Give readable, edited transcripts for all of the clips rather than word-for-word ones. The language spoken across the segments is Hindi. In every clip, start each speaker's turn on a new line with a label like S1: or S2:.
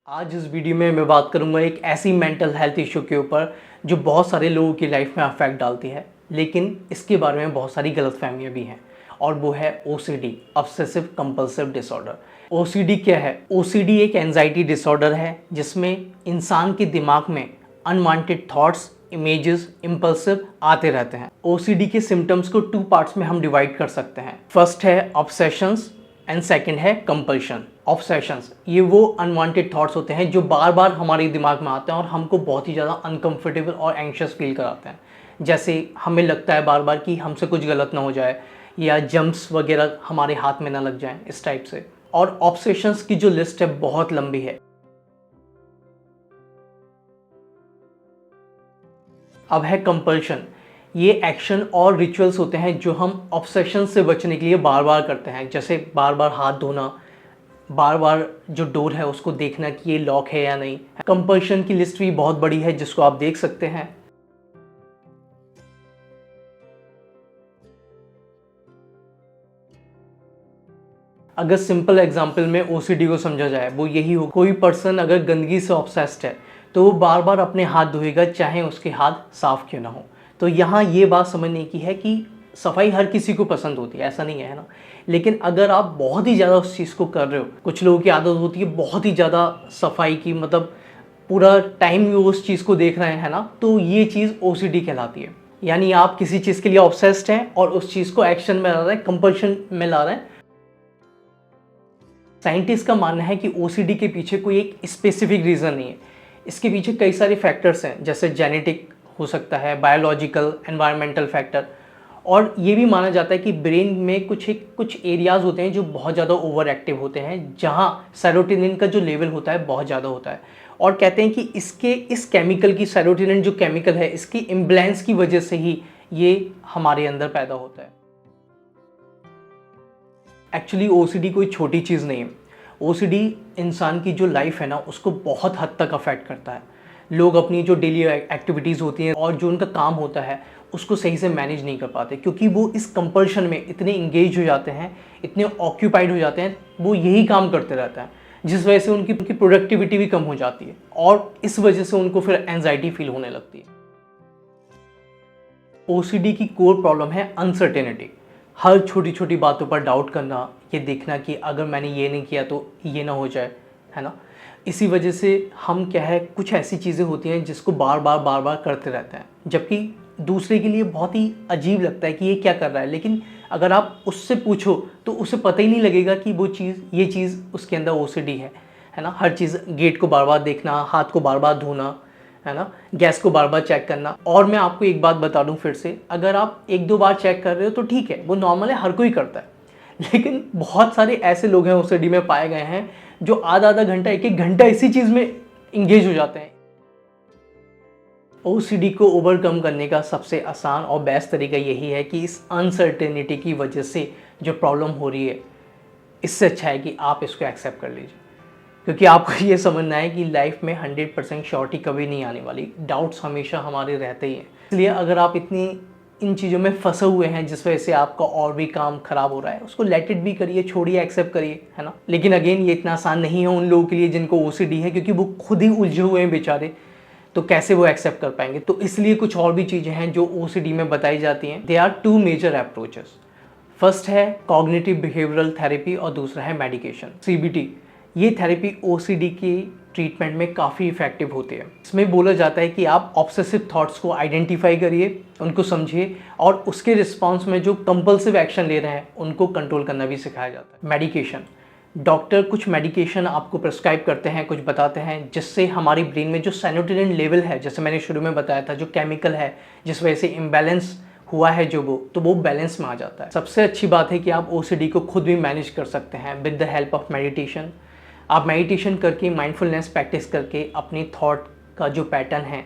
S1: आज इस वीडियो में मैं बात करूंगा एक ऐसी मेंटल हेल्थ इशू के ऊपर जो बहुत सारे लोगों की लाइफ में अफेक्ट डालती है, लेकिन इसके बारे में बहुत सारी गलतफहमियां भी हैं। और वो है OCD, obsessive compulsive disorder. OCD क्या है? ओसीडी एक एंजाइटी डिसऑर्डर है जिसमें इंसान के दिमाग में अनवांटेड थॉट्स, इमेजेस, इम्पल्सिव आते रहते हैं। ओसीडी के सिम्टम्स को 2 पार्ट्स में हम डिवाइड कर सकते हैं। फर्स्ट है ऑब्सेशंस एंड सेकंड है कंपल्शन। ऑब्सेशंस ये वो अनवांटेड थॉट्स होते हैं जो बार बार हमारे दिमाग में आते हैं और हमको बहुत ही ज़्यादा अनकंफर्टेबल और एंग्शियस फील कराते हैं। जैसे हमें लगता है बार बार कि हमसे कुछ गलत ना हो जाए या जम्प्स वगैरह हमारे हाथ में ना लग जाएं, इस टाइप से। और ऑब्सेशंस की जो लिस्ट है बहुत लंबी है। अब है कंपल्शन। ये एक्शन और रिचुअल्स होते हैं जो हम ऑब्सेशन से बचने के लिए बार बार करते हैं, जैसे बार बार हाथ धोना, बार बार जो डोर है उसको देखना कि ये लॉक है या नहीं। कंपल्शन की लिस्ट भी बहुत बड़ी है जिसको आप देख सकते हैं। अगर सिंपल एग्जांपल में ओसीडी को समझा जाए वो यही हो, कोई पर्सन अगर गंदगी से ऑब्सेस्ड है तो वो बार बार अपने हाथ धोएगा चाहे उसके हाथ साफ क्यों ना हो। तो यहाँ ये बात समझने की है कि सफाई हर किसी को पसंद होती है, ऐसा नहीं है ना। लेकिन अगर आप बहुत ही ज़्यादा उस चीज़ को कर रहे हो, कुछ लोगों की आदत होती है बहुत ही ज़्यादा सफाई की, मतलब पूरा टाइम वो उस चीज़ को देख रहे हैं ना, तो ये चीज़ ओसीडी कहलाती है। यानी आप किसी चीज़ के लिए ऑब्सेस्ड हैं और उस चीज़ को एक्शन में ला रहे हैं, कंपल्शन में ला रहे हैं। साइंटिस्ट का मानना है कि ओसीडी के पीछे कोई एक स्पेसिफिक रीज़न नहीं है। इसके पीछे कई सारे फैक्टर्स हैं, जैसे जेनेटिक हो सकता है, बायोलॉजिकल, एनवायरमेंटल फैक्टर। और ये भी माना जाता है कि ब्रेन में कुछ एरियाज़ होते हैं जो बहुत ज़्यादा ओवर एक्टिव होते हैं, जहाँ सेरोटोनिन का जो लेवल होता है बहुत ज़्यादा होता है। और कहते हैं कि इस केमिकल की, सेरोटोनिन जो केमिकल है, इसकी इम्बैलेंस की वजह से ही ये हमारे अंदर पैदा होता है। एक्चुअली ओसीडी कोई छोटी चीज़ नहीं है। ओसीडी इंसान की जो लाइफ है ना उसको बहुत हद तक अफेक्ट करता है। लोग अपनी जो डेली एक्टिविटीज़ होती हैं और जो उनका काम होता है उसको सही से मैनेज नहीं कर पाते, क्योंकि वो इस कंपल्शन में इतने इंगेज हो जाते हैं, इतने ऑक्यूपाइड हो जाते हैं, वो यही काम करते रहते हैं, जिस वजह से उनकी प्रोडक्टिविटी भी कम हो जाती है और इस वजह से उनको फिर एंजाइटी फील होने लगती है। ओसीडी की कोर प्रॉब्लम है अनसर्टेनिटी। हर छोटी छोटी बातों पर डाउट करना, ये देखना कि अगर मैंने ये नहीं किया तो ये ना हो जाए, है ना। इसी वजह से हम क्या है, कुछ ऐसी चीज़ें होती हैं जिसको बार बार करते रहते हैं, जबकि दूसरे के लिए बहुत ही अजीब लगता है कि ये क्या कर रहा है। लेकिन अगर आप उससे पूछो तो उसे पता ही नहीं लगेगा कि ये चीज़ उसके अंदर ओसीडी है ना। हर चीज़, गेट को बार बार देखना, हाथ को बार बार धोना, है ना, गैस को बार बार चेक करना। और मैं आपको एक बात बता दूं फिर से, अगर आप 1-2 बार चेक कर रहे हो तो ठीक है, वो नॉर्मल है, हर कोई करता है। लेकिन बहुत सारे ऐसे लोग हैं ओसीडी में पाए गए हैं जो आधा घंटा, 1-1 घंटा इसी चीज़ में इंगेज हो जाते हैं। ओसीडी को ओवरकम करने का सबसे आसान और बेस्ट तरीका यही है कि इस अनसर्टेनिटी की वजह से जो प्रॉब्लम हो रही है, इससे अच्छा है कि आप इसको एक्सेप्ट कर लीजिए, क्योंकि आपको ये समझना है कि लाइफ में 100% श्योरिटी कभी नहीं आने वाली। डाउट्स हमेशा हमारे रहते ही हैं। इसलिए अगर आप इन चीज़ों में फंसे हुए हैं जिस वजह से आपका और भी काम खराब हो रहा है, उसको लेट इट भी करिए, छोड़िए, एक्सेप्ट करिए, है ना। लेकिन अगेन ये इतना आसान नहीं है उन लोगों के लिए जिनको ओसीडी है, क्योंकि वो खुद ही उलझे हुए हैं बेचारे, तो कैसे वो एक्सेप्ट कर पाएंगे। तो इसलिए कुछ और भी चीज़ें हैं जो ओसीडी में बताई जाती हैं। They are 2 major approaches. First है कॉग्निटिव बिहेवियरल थेरेपी और दूसरा है मेडिकेशन, सीबीटी। ये थेरेपी ओसीडी की ट्रीटमेंट में काफ़ी इफेक्टिव होती है। इसमें बोला जाता है कि आप ऑब्सेसिव थॉट्स को आइडेंटिफाई करिए, उनको समझिए और उसके रिस्पॉन्स में जो कंपल्सिव एक्शन ले रहे हैं उनको कंट्रोल करना भी सिखाया जाता है। मेडिकेशन, डॉक्टर कुछ मेडिकेशन आपको प्रिस्क्राइब करते हैं, कुछ बताते हैं, जिससे हमारी ब्रेन में जो सेरोटोनिन लेवल है, जैसे मैंने शुरू में बताया था, जो केमिकल है जिस वजह से इम्बैलेंस हुआ है तो वो बैलेंस में आ जाता है। सबसे अच्छी बात है कि आप ओसीडी को खुद भी मैनेज कर सकते हैं with the help of meditation. आप मेडिटेशन करके, माइंडफुलनेस प्रैक्टिस करके अपनी थॉट का जो पैटर्न है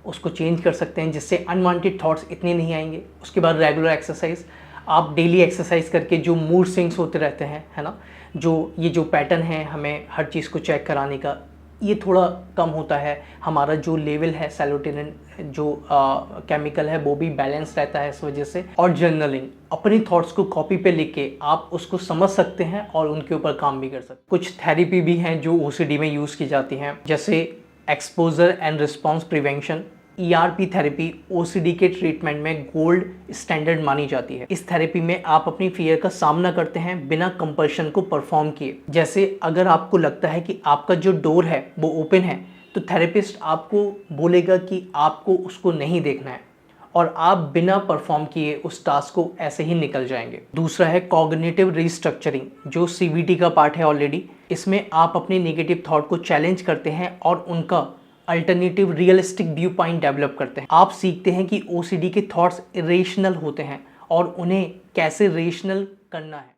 S1: उसको चेंज कर सकते हैं, जिससे अनवांटेड थॉट्स इतने नहीं आएंगे। उसके बाद रेगुलर एक्सरसाइज, आप डेली एक्सरसाइज करके जो मूड स्विंग्स होते रहते हैं, है ना, जो पैटर्न है हमें हर चीज़ को चेक कराने का, ये थोड़ा कम होता है, हमारा जो लेवल है सेरोटोनिन जो केमिकल है वो भी बैलेंस रहता है इस वजह से। और जर्नलिंग, अपनी थॉट्स को कॉपी पे लिख के आप उसको समझ सकते हैं और उनके ऊपर काम भी कर सकते हैं। कुछ थेरेपी भी हैं जो ओसीडी में यूज़ की जाती हैं, जैसे exposure and response prevention. ERP therapy OCD के ट्रीटमेंट में गोल्ड स्टैंडर्ड मानी जाती है। इस थेरेपी में आप अपनी फियर का सामना करते हैं बिना कंपल्शन को परफॉर्म किए। जैसे अगर आपको लगता है कि आपका जो डोर है वो ओपन है, तो थेरेपिस्ट आपको बोलेगा कि आपको उसको नहीं देखना है और आप बिना परफॉर्म किए उस टास्क को ऐसे ही निकल जाएंगे। दूसरा है कॉग्निटिव रिस्ट्रक्चरिंग, जो CBT का पार्ट है ऑलरेडी। इसमें आप अपने नेगेटिव थॉट को चैलेंज करते हैं और उनका alternative realistic view point develop करते हैं। आप सीखते हैं कि OCD के थॉट्स इरेशनल होते हैं और उन्हें कैसे रेशनल करना है।